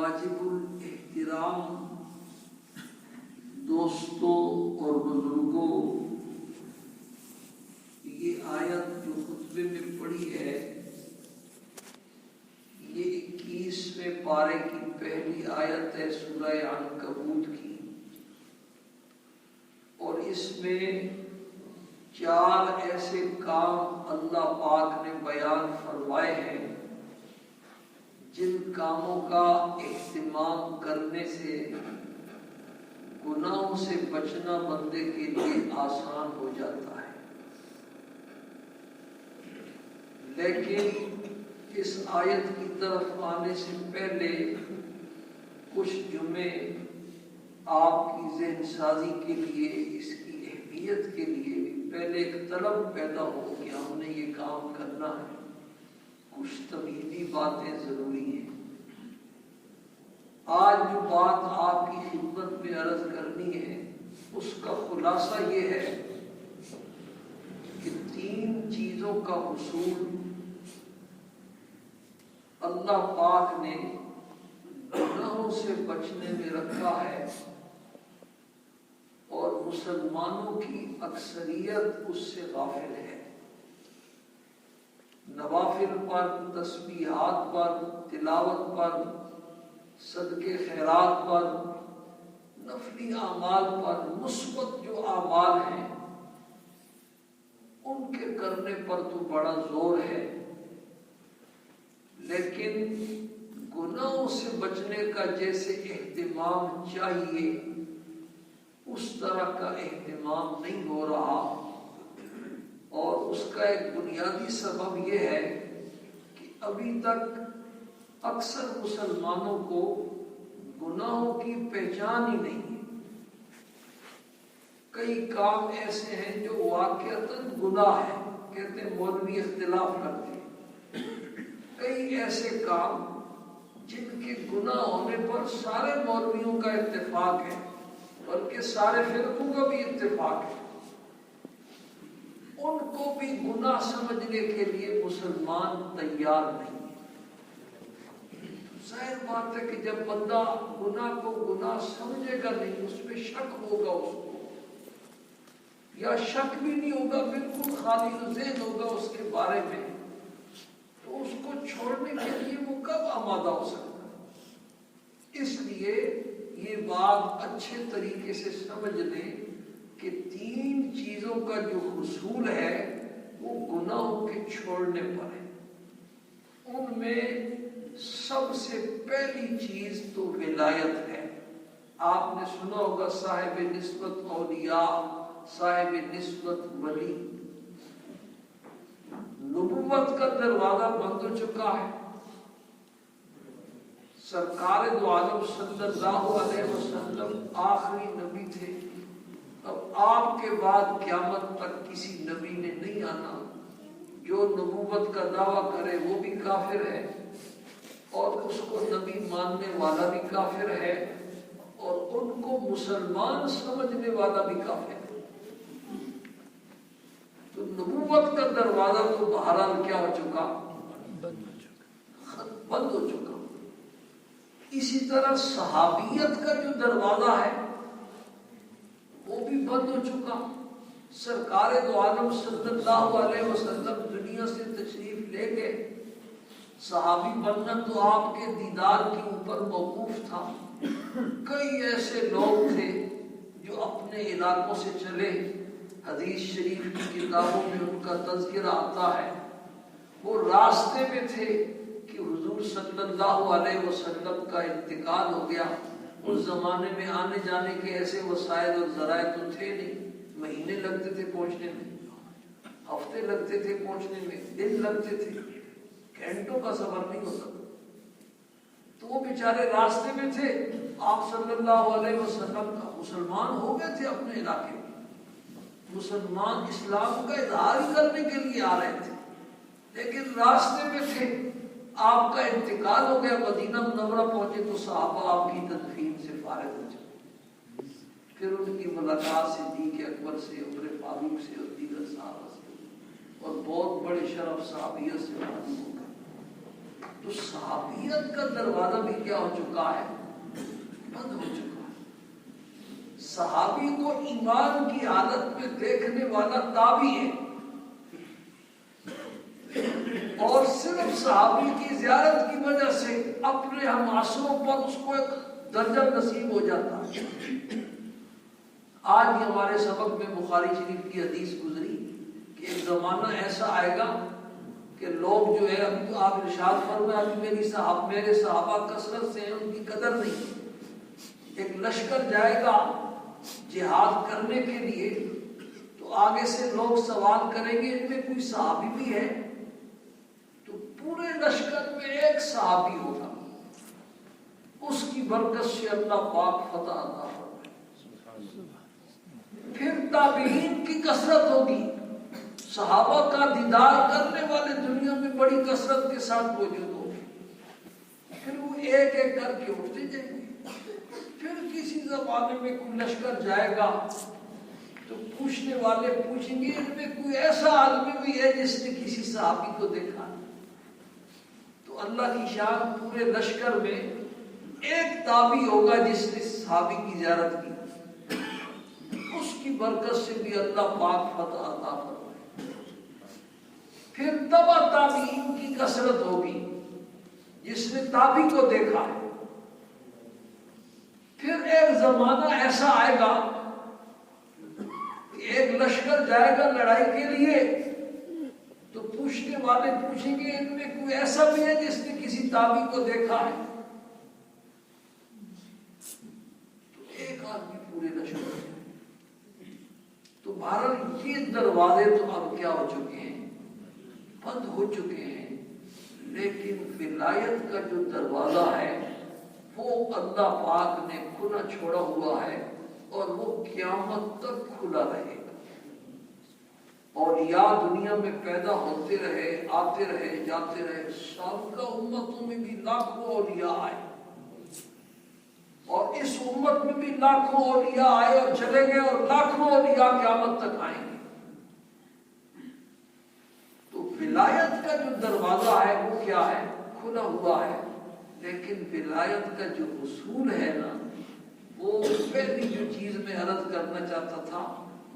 واجب الاحترام دوستوں اور بزرگوں، یہ آیت جو خطبے میں پڑھی ہے یہ 21ویں پارے کی پہلی آیت ہے سورہ عنکبوت کی، اور اس میں 4 ایسے کام اللہ پاک نے بیان فرمائے ہیں جن کاموں کا اہتمام کرنے سے گناہوں سے بچنا بندے کے لیے آسان ہو جاتا ہے۔ لیکن اس آیت کی طرف آنے سے پہلے کچھ جملے آپ کی ذہن سازی کے لیے، اس کی اہمیت کے لیے پہلے ایک طلب پیدا ہو کہ ہم نے یہ کام کرنا ہے، کچھ تمہیدی باتیں ضروری ہیں۔ آج جو بات آپ کی خدمت میں عرض کرنی ہے اس کا خلاصہ یہ ہے کہ 3 چیزوں کا حصول اللہ پاک نے گناہوں سے بچنے میں رکھا ہے، اور مسلمانوں کی اکثریت اس سے غافل ہے۔ نوافل پر، تسبیحات پر، تلاوت پر، صدقے خیرات پر، نفلی اعمال پر، مثبت جو اعمال ہیں ان کے کرنے پر تو بڑا زور ہے، لیکن گناہوں سے بچنے کا جیسے اہتمام چاہیے اس طرح کا اہتمام نہیں ہو رہا، اور اس کا ایک بنیادی سبب یہ ہے کہ ابھی تک اکثر مسلمانوں کو گناہوں کی پہچان ہی نہیں ہے۔ کئی کام ایسے ہیں جو واقعتاً گناہ ہے، کہتے ہیں مولوی اختلاف کرتے ہیں۔ کئی ایسے کام جن کے گناہ ہونے پر سارے مولویوں کا اتفاق ہے، بلکہ سارے فرقوں کا بھی اتفاق ہے، ان کو بھی گناہ سمجھنے کے لیے مسلمان تیار نہیں۔ ظاہر بات ہے کہ جب بندہ گناہ کو گناہ سمجھے گا نہیں، اس میں شک ہوگا، اس کو یا شک بھی نہیں ہوگا، بالکل خالی ذہن ہوگا اس کے بارے میں، تو اس کو چھوڑنے کے لیے وہ کب آمادہ ہو سکتا ہے؟ اس لیے یہ بات اچھے طریقے سے سمجھ لیں کہ 3 چیزوں کا جو حصول ہے وہ گناہوں کے چھوڑنے پر ہے۔ ان میں سب سے پہلی چیز تو ولایت ہے۔ آپ نے سنا ہوگا صاحب نسبت اولیاء، صاحب نسبت ولی۔ نبوت کا دروازہ بند ہو چکا ہے۔ سرکار دو عالم صلی اللہ علیہ وسلم آخری نبی تھے، اب آپ کے بعد قیامت تک کسی نبی نے نہیں آنا۔ جو نبوت کا دعویٰ کرے وہ بھی کافر ہے، اور اس کو نبی ماننے والا بھی کافر ہے، اور ان کو مسلمان سمجھنے والا بھی کافر ہے۔ تو نبوت کا دروازہ تو بہرحال کیا ہو چکا؟ بند ہو چکا۔ اسی طرح صحابیت کا جو دروازہ ہے وہ بھی بند ہو چکا۔ سرکار دو عالم صلی اللہ علیہ وسلم دنیا سے تشریف لے گئے، صحابی بننا تو آپ کے دیدار کے اوپر موقوف تھا۔ کئی ایسے لوگ تھے جو اپنے علاقوں سے چلے، حدیث شریف کی کتابوں میں ان کا تذکرہ آتا ہے، وہ راستے میں تھے کہ حضور صلی اللہ علیہ وسلم کا انتقال ہو گیا۔ اس زمانے میں آنے جانے کے ایسے وسائل اور ذرائع تو تھے نہیں، مہینے لگتے تھے پہنچنے میں، ہفتے لگتے تھے پہنچنے میں، دن لگتے تھے، گھنٹوں کا سفر نہیں ہوتا۔ تو وہ بیچارے راستے میں تھے، آپ صلی اللہ علیہ وسلم کا مسلمان ہو گئے تھے اپنے علاقے میں، مسلمان اسلام کا اظہار ہی کرنے کے لیے آ رہے تھے، لیکن راستے میں تھے، آپ کا انتقال ہو گیا، مدینہ منورہ پہنچے تو صحابہ آپ کی تدفین سے فارغ ہو چکے۔ پھر ان کی ملاقات صدیق اکبر سے، عمر فاروق سے اور دیگر صحابہ سے، اور بہت بڑے شرف صحابیت سے معلوم ہوگا۔ تو صحابیت صحابیت کا دروازہ بھی کیا ہو چکا ہے؟ بند ہو چکا ہے. صحابی کو ایمان کی حالت میں دیکھنے والا تابعی ہے، اور صرف صحابی کی زیارت کی وجہ سے اپنے ہم عصروں پر اس کو ایک درجہ نصیب ہو جاتا ہے. آج ہی ہمارے سبق میں بخاری شریف کی حدیث گزری کہ ایک زمانہ ایسا آئے گا کہ لوگ جو ہے، ابھی تو آپ ارشاد فرمائے ابھی میرے صحابہ کثرت سے ہیں، ان کی قدر نہیں. ایک لشکر جائے گا جہاد کرنے کے لیے تو آگے سے لوگ سوال کریں گے ان میں کوئی صحابی بھی ہے؟ تو پورے لشکر میں ایک صحابی ہوگا، اس کی برکت سے اللہ پاک فتح عطا فرمائے. پھر تابعین کی کثرت ہوگی، صحابہ کا دیدار کرنے والے دنیا میں بڑی کثرت کے ساتھ موجود ہوگی. پھر وہ ایک ایک کر کے اٹھتے جائیں گے. پھر کسی زمانے میں کوئی لشکر جائے گا تو پوچھنے والے پوچھیں گے ان میں کوئی ایسا آدمی بھی ہے جس نے کسی صحابی کو دیکھا؟ تو اللہ کی شان پورے لشکر میں ایک تابعی ہوگا جس نے صحابی کی زیارت کی، اس کی برکت سے بھی اللہ پاک فتح عطا فرمائے. پھر تبع تابعین کی کثرت ہوگی جس نے تابعی کو دیکھا ہے. پھر ایک زمانہ ایسا آئے گا کہ ایک لشکر جائے گا لڑائی کے لیے تو پوچھنے والے پوچھیں گے ان میں کوئی ایسا بھی ہے جس نے کسی تابعی کو دیکھا ہے؟ تو ایک آدمی پورے لشکر میں. تو بہرحال یہ دروازے تو اب کیا ہو چکے ہیں؟ بند ہو چکے ہیں. لیکن ولایت کا جو دروازہ ہے وہ اللہ پاک نے کھلا چھوڑا ہوا ہے اور وہ قیامت تک کھلا رہے گا. اولیاء دنیا میں پیدا ہوتے رہے، آتے رہے، جاتے رہے. سابقہ امتوں میں بھی لاکھوں اولیاء آئے اور اس امت میں بھی لاکھوں اولیاء آئے اور چلے گئے اور لاکھوں اولیاء قیامت تک آئیں گے. تو ولایت کا جو دروازہ ہے وہ کیا ہے؟ کھلا ہوا ہے. لیکن ولایت کا جو حصول ہے نا، وہ پہلی جو چیز میں عرض کرنا چاہتا تھا،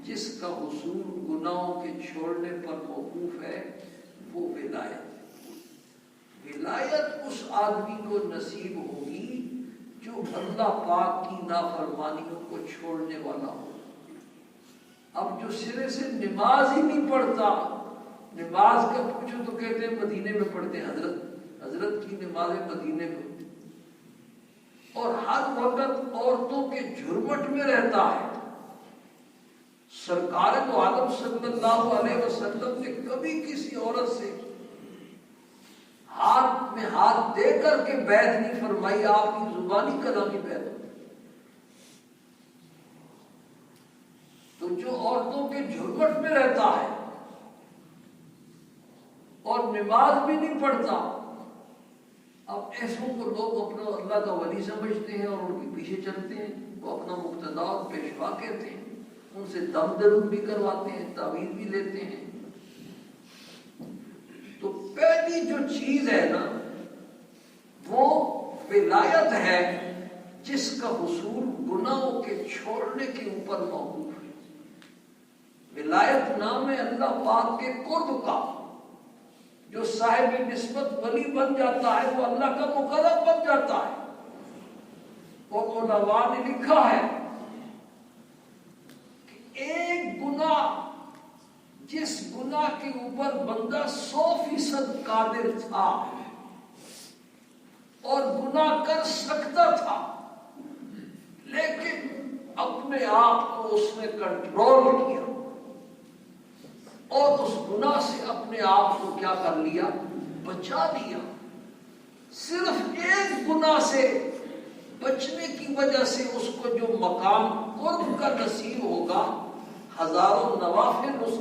جس کا حصول گناہوں کے چھوڑنے پر موقوف ہے وہ ولایت. ولایت اس آدمی کو نصیب ہوگی جو اللہ پاک کی نافرمانیوں کو چھوڑنے والا ہو. اب جو سرے سے نماز ہی نہیں پڑھتا، نماز کا پوچھو تو کہتے ہیں مدینے میں پڑھتے ہیں، حضرت کی نمازیں مدینے میں ہوتی، اور ہر وقت عورتوں کے جھرمٹ میں رہتا ہے. سرکار دو عالم صلی اللہ علیہ وسلم نے کبھی کسی عورت سے ہاتھ میں ہاتھ دے کر کے بیعت نہیں فرمائی، آپ کی زبانی کلامی بیعت. تو جو عورتوں کے جھرمٹ میں رہتا ہے اور نماز بھی نہیں پڑھتا، اب ایسوں کو لوگ اپنا اللہ کا ولی سمجھتے ہیں اور ان کے پیچھے چلتے ہیں، وہ اپنا مقتدا اور پیشوا کہتے ہیں، ان سے دم درود بھی کرواتے ہیں، تعویذ بھی لیتے ہیں. تو پہلی جو چیز ہے نا وہ ولایت ہے جس کا حصول گناہوں کے چھوڑنے کے اوپر موقوف ہے. ولایت نام ہے اللہ پاک کے قرب کا. جو صاحب نسبت ولی بن جاتا ہے وہ اللہ کا مقرب بن جاتا ہے. اور علماء نے لکھا ہے کہ ایک گناہ جس گناہ کے اوپر بندہ 100% قادر تھا اور گناہ کر سکتا تھا، لیکن اپنے آپ کو اس نے کنٹرول کیا اور اس گناہ سے اپنے آپ کو کیا کر لیا؟ بچا لیا. صرف ایک گناہ سے بچنے کی وجہ سے اس کو جو مقام قرب کا نصیب ہوگا، ہزاروں نوافل اس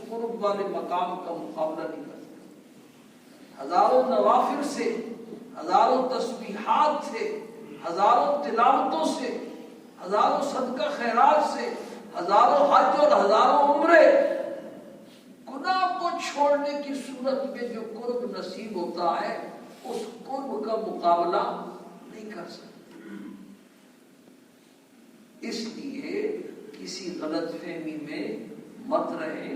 قرب والے مقام کا مقابلہ نہیں کر سکتے. ہزاروں نوافل سے، ہزاروں تسبیحات سے، ہزاروں تلاوتوں سے، ہزاروں صدقہ خیرات سے، ہزاروں حج اور ہزاروں عمرے، گناہ کو چھوڑنے کی صورت میں جو قرب نصیب ہوتا ہے اس قرب کا مقابلہ نہیں کر سکتے۔ اس لیے کسی غلط فہمی میں مت رہیں،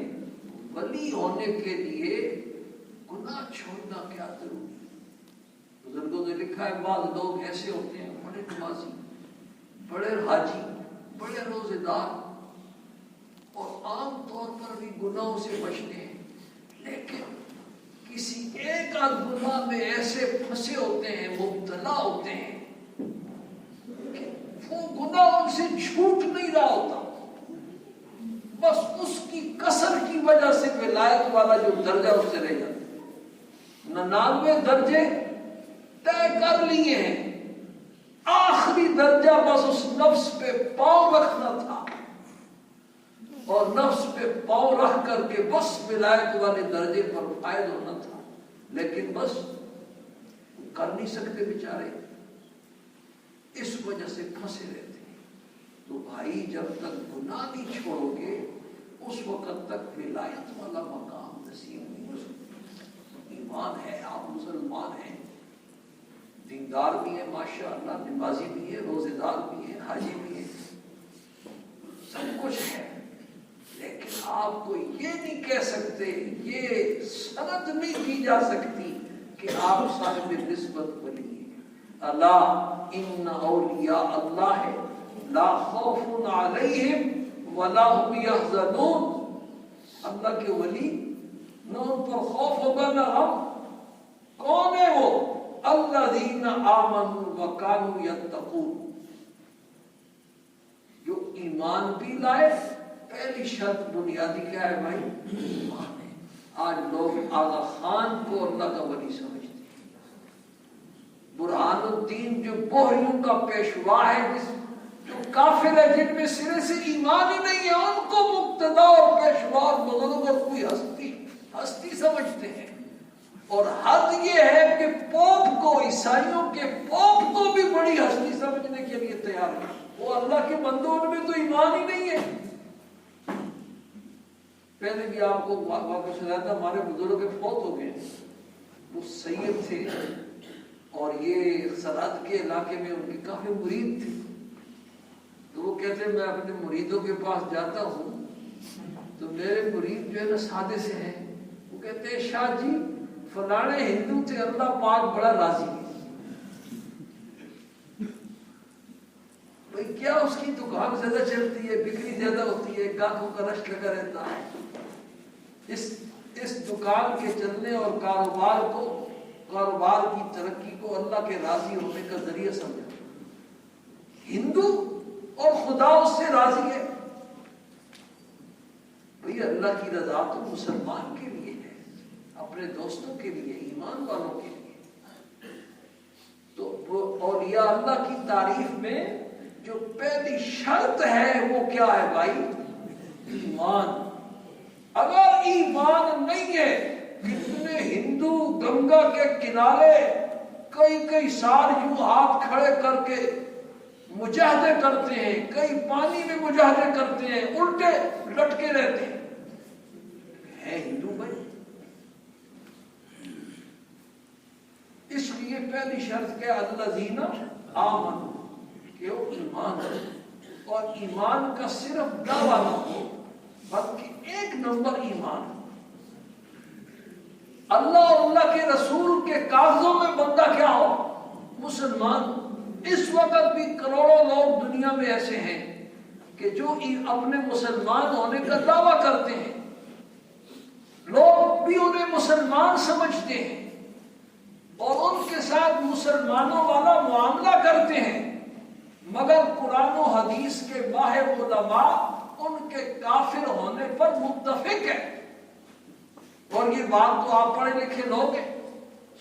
ولی ہونے کے لیے گناہ چھوڑنا کیا ضروری ہے۔ بزرگوں نے لکھا ہے بعض لوگ ایسے ہوتے ہیں بڑے نمازی، بڑے حاجی، بڑے روزے دار، اور عام طور پر بھی گناہوں سے بچتے ہیں، لیکن کسی ایک آدھ گناہ میں ایسے پھنسے ہوتے ہیں، مبتلا ہوتے ہیں کہ وہ گناہ ان سے چھوٹ نہیں رہا ہوتا، بس اس کی کسر کی وجہ سے ولایت والا جو درجہ اس سے رہ جاتا ہے۔ 99 درجے طے کر لیے ہیں، آخری درجہ بس اس نفس پہ پاؤں رکھنا تھا، اور نفس پہ پاؤں رکھ کر کے بس ولایت والے درجے پر فائد ہونا تھا، لیکن بس کر نہیں سکتے بیچارے، اس وجہ سے پھنسے رہتے ہیں۔ تو بھائی جب تک گناہ نہیں چھوڑو گے اس وقت تک ولایت والا مقام نصیب نہیں ہو سکتا۔ ایمان ہے، آپ مسلمان ہیں، دیندار بھی ہیں ماشاءاللہ، نمازی بھی ہیں، روزے دار بھی ہیں، حاجی بھی ہیں، سب کچھ ہے، لیکن آپ کو یہ نہیں کہہ سکتے، یہ سند نہیں کی جا سکتی کہ آپ صاحب نسبت ولی ہیں۔ الا ان اولیاء اللہ لا خوف علیہم ولا هم يحزنون، اللہ کے ولی نہ ان پر خوف ہوگا نہ غم۔ کون ہے وہ؟ الذین آمنوا وکانوا یتقون، جو ایمان بھی لائے۔ پہلی شرط بنیادی کیا ہے بھائی؟ ایمان ہے۔ آج لوگ آغا خان کو اللہ کا ولی سمجھتے ہیں، برہان الدین جو بوہریوں کا پیشوا ہے، جو کافر ہے، جن میں سرے سے ایمان ہی نہیں ہے، ان کو مقتدا اور پیشوا اور بزرگ اور کوئی ہستی سمجھتے ہیں۔ اور حد یہ ہے کہ پوپ کو، عیسائیوں کے پوپ کو بھی بڑی ہستی سمجھنے کے لیے تیار ہے۔ وہ اللہ کے بندوں، ان میں تو ایمان ہی نہیں ہے۔ پہلے بھی آپ کو واقعہ سنایا تھا، ہمارے بزرگ کے فوت ہو گئے، وہ سید تھے اور یہ سرحد کے علاقے میں ان کے کافی مرید تھے۔ تو وہ کہتے ہیں میں اپنے مریدوں کے پاس جاتا ہوں تو میرے مرید جو ہے نا سادے سے ہیں، وہ کہتے ہیں شاہ جی فلانے ہندو تھے، اللہ پاک بڑا راضی ہے۔ بھئی کیا اس کی دکان زیادہ چلتی ہے، بکری زیادہ ہوتی ہے، گاہکوں کا رش لگا رہتا ہے، اس دکان کے چلنے اور کاروبار کی ترقی کو اللہ کے راضی ہونے کا ذریعہ سمجھا۔ ہندو اور خدا اس سے راضی ہے۔ بھئی اللہ کی رضا تو مسلمان کے لیے ہے، اپنے دوستوں کے لیے، ایمان والوں کے لیے۔ تو اولیاء اللہ کی تعریف میں جو پہلی شرط ہے وہ کیا ہے بھائی؟ ایمان۔ اگر ایمان نہیں ہے، کتنے ہندو گنگا کے کنارے کئی سال یوں ہاتھ کھڑے کر کے مجاہدے کرتے ہیں، کئی پانی میں مجاہدے کرتے ہیں، الٹے لٹکے رہتے ہیں، ہے ہندو بھائی؟ اس لیے پہلی شرط کیا؟ الذین آمنوا، کہ وہ ایمان ہے، اور ایمان کا صرف دعویٰ نہ ہو بلکہ ایک نمبر ایمان، اللہ اور اللہ کے رسول کے کاغذوں میں بندہ کیا ہو؟ مسلمان۔ اس وقت بھی کروڑوں لوگ دنیا میں ایسے ہیں کہ جو اپنے مسلمان ہونے کا دعویٰ کرتے ہیں، لوگ بھی انہیں مسلمان سمجھتے ہیں اور ان کے ساتھ مسلمانوں والا معاملہ کرتے ہیں، مگر قرآن و حدیث کے ماہر علماء ان کے کافر ہونے پر متفق ہے۔ اور یہ بات تو آپ پڑھے لکھے لوگ ہیں،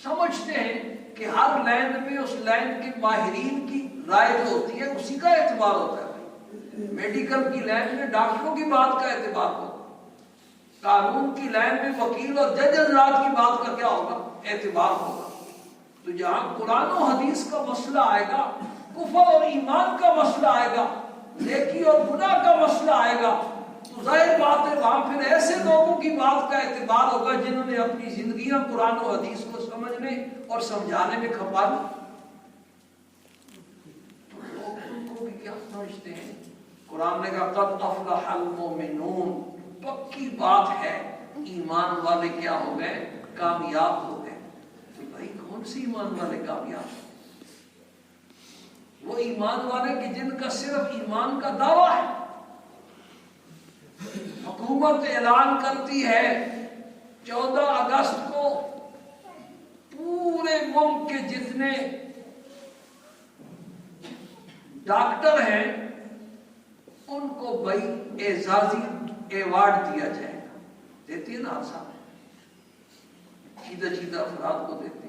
سمجھتے ہیں کہ ہر لائن میں اس لائن کے ماہرین کی رائے جو ہوتی ہے اسی کا اعتبار ہوتا ہے۔ میڈیکل کی لائن میں ڈاکٹروں کی بات کا اعتبار ہوگا، قانون کی لائن میں وکیل اور جج حضرات کی بات کا کیا ہوگا؟ اعتبار ہوگا۔ تو جہاں قرآن و حدیث کا مسئلہ آئے گا، کفر اور ایمان کا مسئلہ آئے گا، نیکی اور گناہ کا مسئلہ آئے گا، تو تو ظاہر بات ہے وہاں پھر ایسے لوگوں کی بات کا اعتبار ہوگا جنہوں نے اپنی زندگیاں قرآن و حدیث کو سمجھنے اور سمجھانے میں کھپا دی. تو لوگ ان کو بھی کیا سمجھتے ہیں؟ قرآن نے کہا قد افلح المؤمنون، پکی بات ہے ایمان والے کیا ہو گئے؟ کامیاب ہو گئے. تو بھائی کون سی ایمان والے کامیاب؟ وہ ایمان والے کہ جن کا صرف ایمان کا دعویٰ ہے. حکومت اعلان کرتی ہے 14 اگست کو پورے ملک کے جتنے ڈاکٹر ہیں ان کو بھائی اعزازی ایوارڈ دیا جائے گا. دیتی ہے نا آپ صاحب، سیدھا افراد کو دیتی.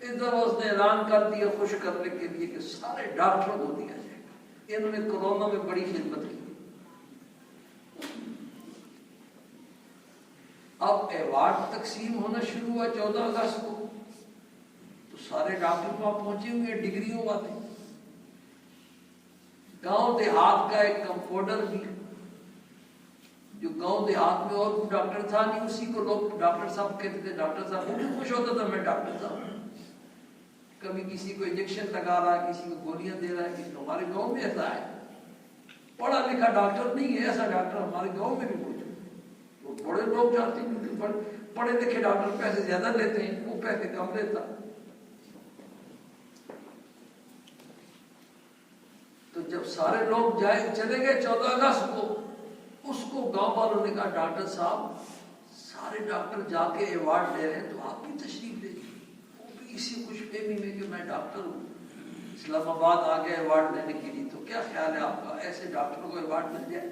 اس دفعہ اس نے اعلان کر دیا خوش کرنے کے لیے کہ سارے ڈاکٹروں کو دیا جائے گا. انہوں نے کورونا میں بڑی خدمت کی. اب ایوارڈ تقسیم ہونا شروع ہوا 14 اگست کو، تو سارے ڈاکٹر وہاں پہنچے ہوئے ڈگریوں والے. گاؤں دیہات کا ایک کمپاؤنڈر بھی جو گاؤں دیہات میں اور ڈاکٹر تھا نہیں، اسی کو لوگ ڈاکٹر صاحب کہتے تھے. ڈاکٹر صاحب وہ بھی خوش ہوتا تھا میں ڈاکٹر صاحب. کبھی کسی کو انجیکشن لگا رہا ہے، کسی کو گولیاں دے رہا ہے. کسی کو ہمارے گاؤں میں ایسا ہے، پڑھا لکھا ڈاکٹر نہیں ہے، ایسا ڈاکٹر ہمارے گاؤں میں بھی موجود ہے. وہ بڑے لوگ جانتے ہیں کیونکہ پڑھے لکھے ڈاکٹر پیسے زیادہ لیتے ہیں، وہ پیسے کم لیتا. تو جب سارے لوگ چلے گئے 14 اگست کو، اس کو گاؤں والوں نے کہا ڈاکٹر صاحب سارے ڈاکٹر جا کے ایوارڈ لے رہے ہیں تو آپ بھی تشریف لے لیجیے. وہ بھی اسی خوش فہمی میں کہ میں ڈاکٹر ہوں، اسلام آباد آ گیا ایوارڈ لینے کے لیے. تو کیا خیال ہے آپ کا، ایسے ڈاکٹروں کو ایوارڈ مل جائے؟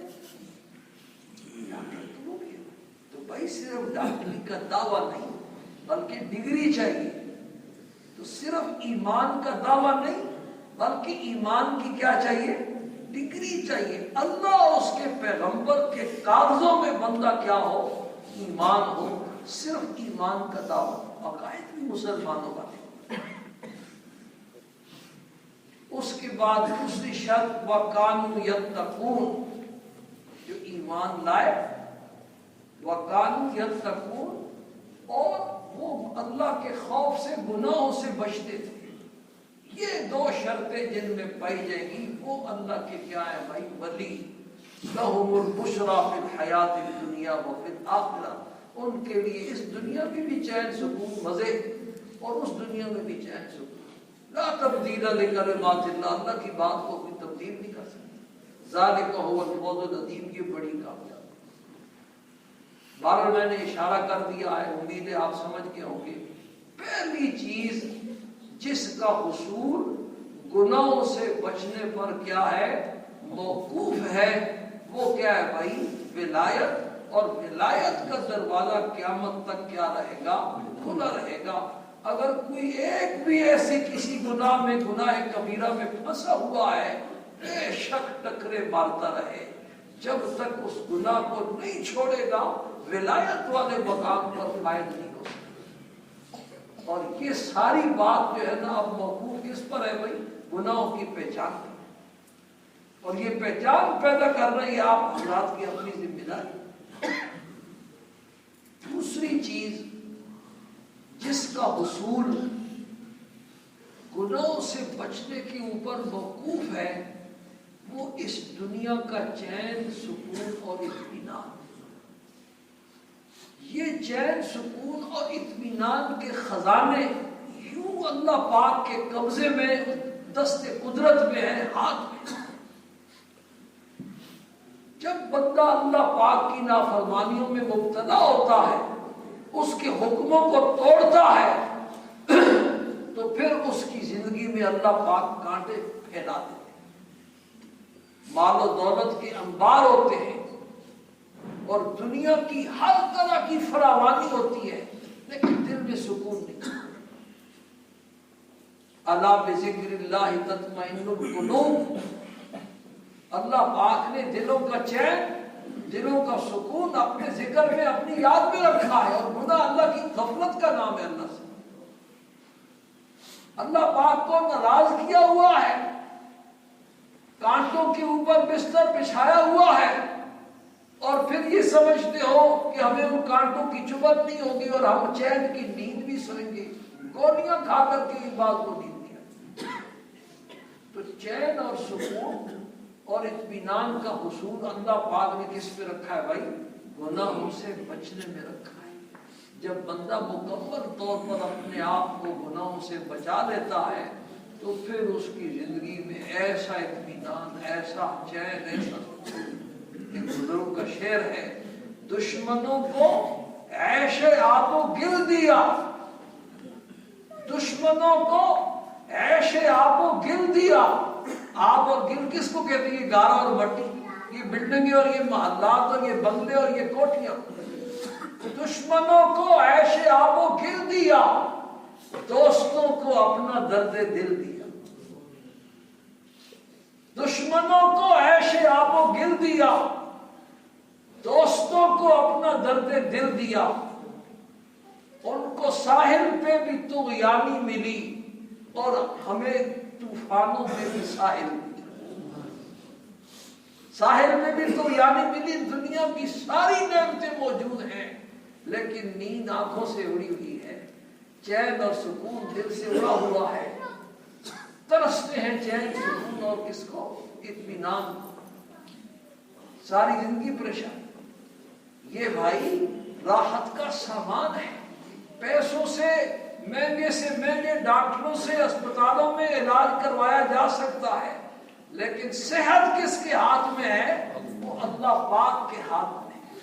ڈاکٹر تو وہ بھی ہے. تو بھائی صرف ڈاکٹری کا دعویٰ نہیں بلکہ ڈگری چاہیے. تو صرف ایمان کا دعویٰ نہیں بلکہ ایمان کی کیا چاہیے؟ ڈگری چاہیے. اللہ اور اس کے پیغمبر کے کاغذوں میں بندہ کیا ہو؟ ایمان ہو. صرف ایمان کا دعویٰ عقائد بھی مسلمانوں کا نہیں. اس کے بعد دوسری شرط وَكَانُوا يَتَّقُونَ، جو ایمان لائے وَكَانُوا يَتَّقُونَ، اور وہ اللہ کے خوف سے گناہوں سے بچتے تھے. یہ 2 شرطیں جن میں پائی جائے گی وہ اللہ کے کیا ہے بھائی؟ ولی. لَهُمُ الْبُشْرَى فِي الْحَيَاةِ الدُّنْيَا وَفِي الْآخِرَةِ، ان کے لیے اس دنیا میں بھی چین سکون مزے اور اس دنیا میں بھی چین سکون. لا تبدیل لکلمات اللہ، اللہ کی بات کو کوئی تبدیل نہیں کر سکتا. ذالک هو الفوز العظیم، یہ بڑی کامیابی. بارہ میں نے اشارہ کر دیا ہے، امید ہے آپ سمجھ کے ہوں گے. پہلی چیز جس کا حصول گناہوں سے بچنے پر کیا ہے؟ موقوف ہے، وہ کیا ہے بھائی؟ ولایت. اور ولایت کا دروازہ قیامت تک کیا رہے گا؟ کھلا رہے گا. اگر کوئی ایک بھی ایسے کسی گناہ میں، گناہ کبیرہ میں پھنسا ہوا ہے، بے شک ٹکرے مارتا رہے جب تک اس گناہ کو نہیں چھوڑے گا ولایت والے مقام پر فائد نہیں ہو سکتا. اور یہ ساری بات جو ہے نا اب موقوف کس پر ہے بھائی؟ گناہوں کی پہچان پر. اور یہ پہچان پیدا کر رہی ہے آپ حضرات کی اپنی ذمہ داری. دوسری چیز جس کا حصول گناہوں سے بچنے کے اوپر موقوف ہے وہ اس دنیا کا چین سکون اور اطمینان. یہ چین سکون اور اطمینان کے خزانے یوں اللہ پاک کے قبضے میں، دست قدرت میں ہے، ہاتھ میں. جب بندہ اللہ پاک کی نافرمانیوں میں مبتلا ہوتا ہے، اس کے حکموں کو توڑتا ہے، تو پھر اس کی زندگی میں اللہ پاک کانٹے پھیلا دیتے ہیں. مال و دولت کے انبار ہوتے ہیں اور دنیا کی ہر طرح کی فراوانی ہوتی ہے، لیکن دل میں سکون نہیں. الا بذکر اللہ تطمئن القلوب. اللہ پاک نے دلوں کا چین، دلوں کا سکون اپنے ذکر میں، اپنی یاد میں رکھا ہے. اور گناہ اللہ کی غفلت کا نام ہے. اللہ سے اللہ پاک کو ناراض کیا ہوا ہے، کانٹوں کے اوپر بستر بچھایا ہوا ہے، اور پھر یہ سمجھتے ہو کہ ہمیں ان کانٹوں کی چبھن نہیں ہوگی اور ہم چین کی نیند بھی سوئیں گے، گولیاں کھا کر کے اس بات کو نیند دیا۔ تو چین اور سکون اور اطمینان کا حصول اللہ پاک نے کس پہ رکھا ہے بھائی؟ گناہوں سے بچنے میں رکھا ہے۔ جب بندہ مکمل طور پر اپنے آپ کو گناہوں سے بچا لیتا ہے تو پھر اس کی زندگی میں ایسا اطمینان، ایسا چین، ایسا سکون۔ ایک بزرگ کا شعر ہے، دشمنوں کو عیش آب و گل دیا، دشمنوں کو عیش آب و گل دیا۔ آب اور گل کس کو کہتے ہیں؟ یہ گارا اور مٹی، یہ بلڈنگیں اور یہ محلات اور یہ بنگلے اور یہ کوٹھیاں۔ دشمنوں کو عیش آب و گل دیا، دوستوں کو اپنا درد دل دیا۔ دشمنوں کو عیش آب و گل دیا، دوستوں کو اپنا درد دل دیا۔ ان کو ساحل پہ بھی طغیانی ملی اور ہمیں طوفانوں میں بھی ساحل میں بھی طغیانی ملی۔ دنیا کی ساری نعمتیں موجود ہیں لیکن نیند آنکھوں سے اڑی ہوئی ہے، چین اور سکون دل سے اڑا ہوا ہے۔ ترستے ہیں چین، سکون اور کس کو؟ اطمینان۔ ساری زندگی پریشان۔ یہ بھائی راحت کا سامان ہے۔ پیسوں سے مہنگے ڈاکٹروں سے اسپتالوں میں علاج کروایا جا سکتا ہے لیکن صحت کس کے ہاتھ میں ہے؟ وہ اللہ پاک کے ہاتھ میں ہے۔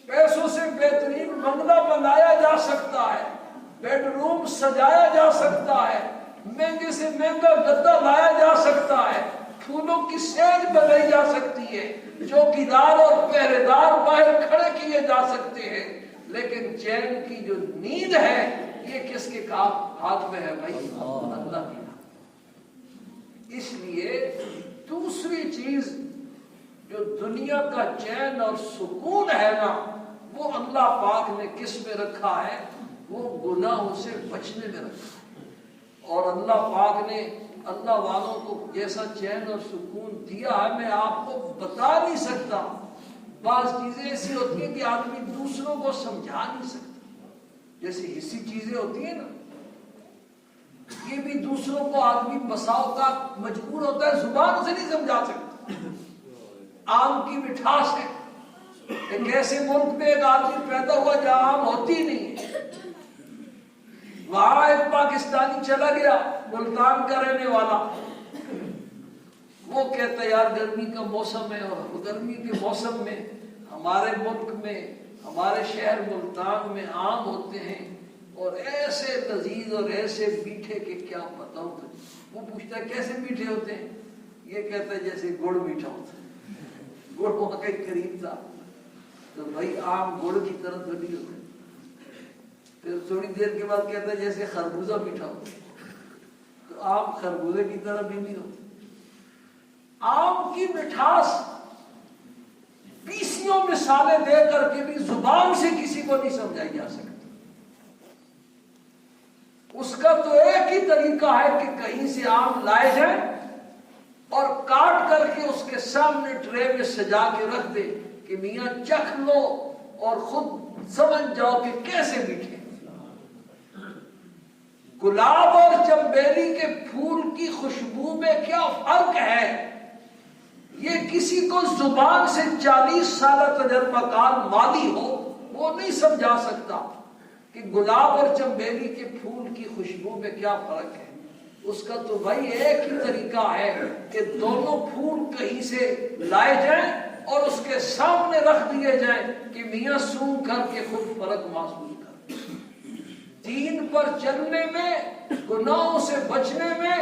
پیسوں سے بہترین بنگلہ بنایا جا سکتا ہے، بیڈ روم سجایا جا سکتا ہے، مہنگے سے مہنگا گدا لایا جا سکتا ہے، پھولوں کی سیج بنائی جا سکتی ہے، چوکیدار اور پہرے دار باہر کھڑے کیے جا سکتے ہیں، لیکن چین کی جو نیند ہے یہ کس کے ہاتھ میں ہے بھائی؟ اللہ کے ہاتھ۔ اس لیے دوسری چیز جو دنیا کا چین اور سکون ہے نا، وہ اللہ پاک نے کس میں رکھا ہے؟ وہ گناہوں سے بچنے میں رکھا ہے۔ اور اللہ پاک نے اللہ والوں کو جیسا چین اور سکون دیا ہے میں آپ کو بتا نہیں سکتا۔ بعض چیزیں ایسی ہوتی ہیں کہ آدمی دوسروں کو سمجھا نہیں سکتا، جیسے حصی چیزیں ہوتی ہیں نا، یہ بھی دوسروں کو آدمی بساؤ کا مجبور ہوتا ہے، زبان سے نہیں سمجھا سکتا۔ آم کی مٹھاس ہے، ایک ایسے ملک میں ایک آدمی پیدا ہوا جہاں آم ہوتی نہیں ہے، وہاں ایک پاکستانی چلا گیا، ملتان کا رہنے والا، وہ کہتا ہے یار گرمی کا موسم ہے اور گرمی کے موسم میں ہمارے ملک میں، ہمارے شہر ملتان میں آم ہوتے ہیں اور ایسے لذیذ اور ایسے میٹھے کہ کیا بتاؤں تجھے۔ وہ پوچھتا ہے کیسے میٹھے ہوتے ہیں؟ یہ کہتا ہے جیسے گڑ میٹھا ہوتا ہے۔ گڑ وہاں کا قریب تھا تو بھائی آم گڑ کی طرح تو نہیں ہوتا۔ پھر تھوڑی دیر کے بعد کہتا ہے جیسے خربوزہ میٹھا ہوتا ہے، تو آم خربوزے کی طرح بھی نہیں ہوتا۔ آم کی مٹھاس بیسیوں مثالیں دے کر کے بھی زبان سے کسی کو نہیں سمجھائی جا سکتی۔ اس کا تو ایک ہی طریقہ ہے کہ کہیں سے آم لائے جائیں اور کاٹ کر کے اس کے سامنے ٹرے میں سجا کے رکھ دے کہ میاں چکھ لو اور خود سمجھ جاؤ کہ کیسے میٹھے۔ گلاب اور چنبیلی کے پھول کی خوشبو میں کیا فرق ہے، یہ کسی کو زبان سے 40 سالہ تجربہ کار مالی ہو وہ نہیں سمجھا سکتا کہ گلاب اور چنبیلی کے پھول کی خوشبو میں کیا فرق ہے۔ اس کا تو بھائی ایک ہی طریقہ ہے کہ دونوں پھول کہیں سے لائے جائیں اور اس کے سامنے رکھ دیے جائیں کہ میاں سونگھ کر کے خود فرق محسوس کر۔ دین پر چلنے میں، گناہوں سے بچنے میں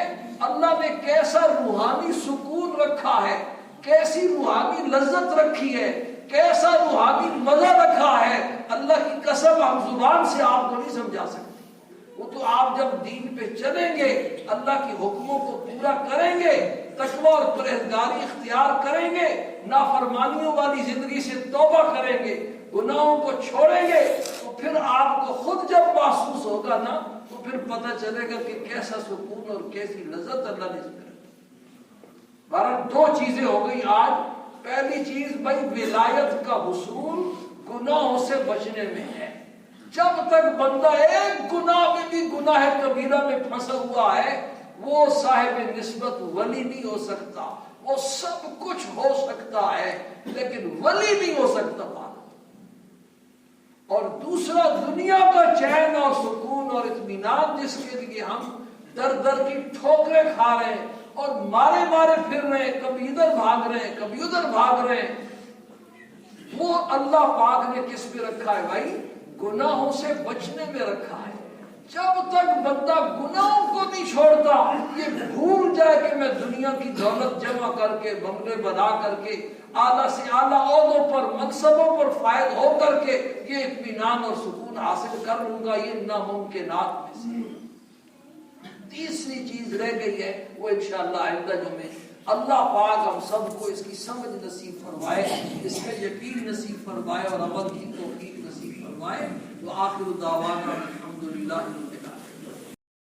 اللہ نے کیسا روحانی سکون رکھا ہے، کیسی روحانی لذت رکھی ہے، کیسا روحانی مزہ رکھا ہے، اللہ کی قسم ہم زبان سے آپ کو نہیں سمجھا سکتے۔ وہ تو آپ جب دین پہ چلیں گے، اللہ کے حکموں کو پورا کریں گے، تقوی اور پرہیزگاری اختیار کریں گے، نافرمانیوں والی زندگی سے توبہ کریں گے، گناہوں کو چھوڑیں گے، تو پھر آپ کو خود جب محسوس ہوگا نا تو پھر پتہ چلے گا کہ کیسا سکون اور کیسی لذت اللہ نے اس میں رکھی۔ بہرحال دو چیزیں ہو گئی آج پہلی چیز بھائی ولایت کا حصول گناہوں سے بچنے میں ہے. جب تک بندہ ایک گناہ میں بھی گناہ کبیرہ میں پھنسا ہوا ہے وہ صاحب نسبت ولی نہیں ہو سکتا. وہ سب کچھ ہو سکتا ہے لیکن ولی نہیں ہو سکتا. اور دوسرا دنیا کا چین اور سکون اور اطمینان جس کے لیے ہم در در کی ٹھوکریں کھا رہے ہیں اور مارے مارے پھر رہے ہیں, کبھی ادھر بھاگ رہے ہیں کبھی ادھر بھاگ رہے ہیں, وہ اللہ پاک نے کس پہ رکھا ہے بھائی؟ گناہوں سے بچنے میں رکھا ہے. جب تک بندہ گناہوں کو نہیں چھوڑتا, یہ بھول جائے کہ میں دنیا کی دولت جمع کر کے بنگلے بنا کر کے اعلیٰ سے اعلیٰ عہدوں پر منصبوں پر فائد ہو کر کے یہ اطمینان اور سکون حاصل کر لوں گا, یہ ناممکنات میں سے. تیسری چیز رہ گئی ہے وہ انشاءاللہ آئندہ جمعے اللہ پاک ہم سب کو اس کی سمجھ نصیب فرمائے, اس میں یقین نصیب فرمائے اور عمل کی توفیق نصیب فرمائے. وآخر دعوانا الحمدللہ.